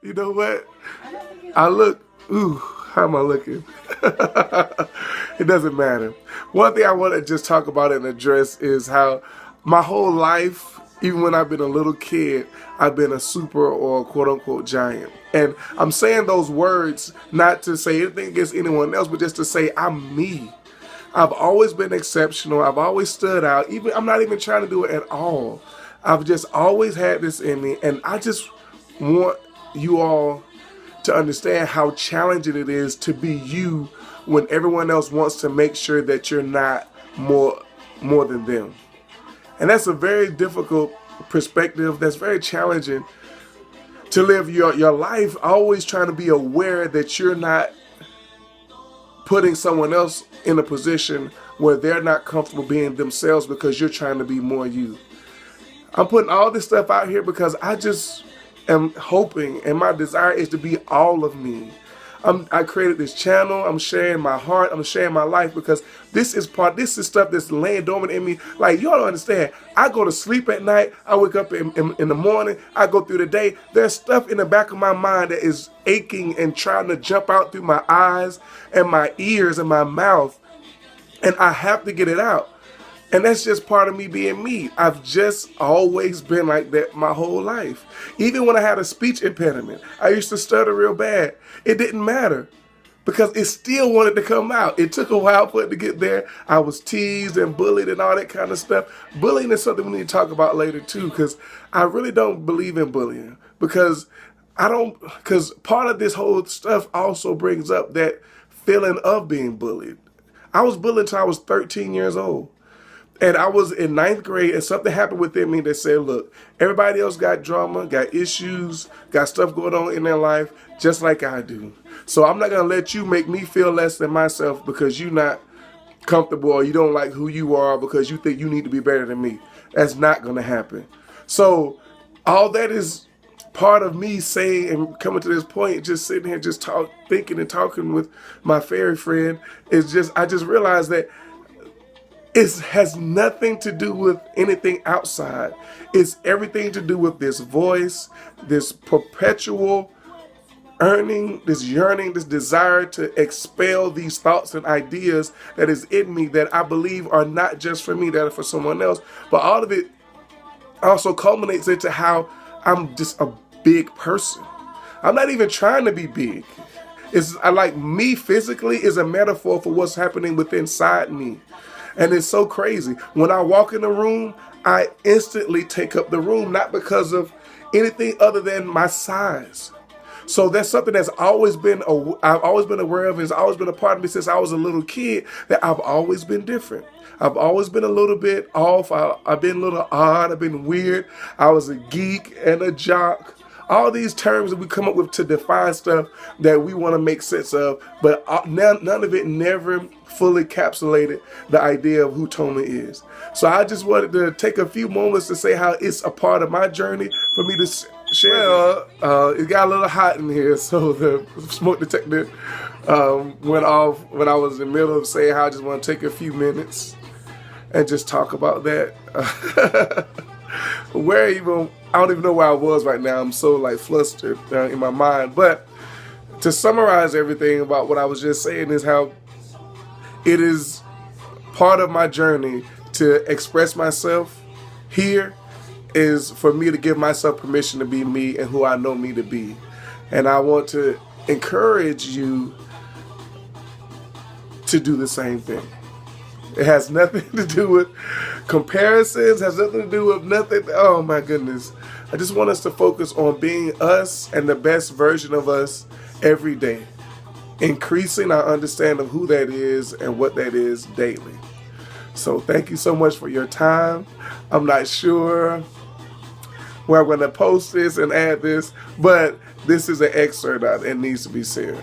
You know what? I look, ooh, how am I looking? It doesn't matter. One thing I want to just talk about and address is how my whole life, even when I've been a little kid, I've been a super or quote unquote giant. And I'm saying those words not to say anything against anyone else, but just to say I'm me. I've always been exceptional. I've always stood out. Even I'm not even trying to do it at all. I've just always had this in me, and I just want you all to understand how challenging it is to be you when everyone else wants to make sure that you're not more than them. And that's a very difficult perspective. That's very challenging to live your life always trying to be aware that you're not putting someone else in a position where they're not comfortable being themselves because you're trying to be more you. I'm putting all this stuff out here because I just am hoping, and my desire is to be all of me. I created this channel. I'm sharing my heart. I'm sharing my life because this is stuff that's laying dormant in me. Like, y'all don't understand. I go to sleep at night. I wake up in the morning. I go through the day. There's stuff in the back of my mind that is aching and trying to jump out through my eyes and my ears and my mouth. And I have to get it out. And that's just part of me being me. I've just always been like that my whole life. Even when I had a speech impediment, I used to stutter real bad. It didn't matter because it still wanted to come out. It took a while for it to get there. I was teased and bullied and all that kind of stuff. Bullying is something we need to talk about later too, because I really don't believe in bullying because part of this whole stuff also brings up that feeling of being bullied. I was bullied until I was 13 years old. And I was in ninth grade, and something happened within me that said, look, everybody else got drama, got issues, got stuff going on in their life, just like I do. So I'm not going to let you make me feel less than myself because you're not comfortable or you don't like who you are because you think you need to be better than me. That's not going to happen. So all that is part of me saying and coming to this point, just sitting here, just thinking and talking with my fairy friend, is just, I just realized that it has nothing to do with anything outside. It's everything to do with this voice, this perpetual yearning, this desire to expel these thoughts and ideas that is in me that I believe are not just for me, that are for someone else. But all of it also culminates into how I'm just a big person. I'm not even trying to be big. I like me physically is a metaphor for what's happening within inside me. And it's so crazy. When I walk in the room, I instantly take up the room, not because of anything other than my size. So that's something that's I've always been aware of. It's always been a part of me since I was a little kid, that I've always been different. I've always been a little bit off. I've been a little odd. I've been weird. I was a geek and a jock. All these terms that we come up with to define stuff that we want to make sense of, but none of it never fully encapsulated the idea of who Toma is. So I just wanted to take a few moments to say how it's a part of my journey for me to share. Well, it got a little hot in here, so the smoke detector went off when I was in the middle of saying how I just want to take a few minutes and just talk about that. I don't even know where I was right now. I'm so like flustered in my mind. But to summarize everything about what I was just saying is how it is part of my journey to express myself here is for me to give myself permission to be me and who I know me to be. And I want to encourage you to do the same thing. It has nothing to do with comparisons, has nothing to do with nothing. Oh my goodness. I just want us to focus on being us and the best version of us every day. Increasing our understanding of who that is and what that is daily. So thank you so much for your time. I'm not sure where I'm going to post this and add this, but this is an excerpt that it needs to be said.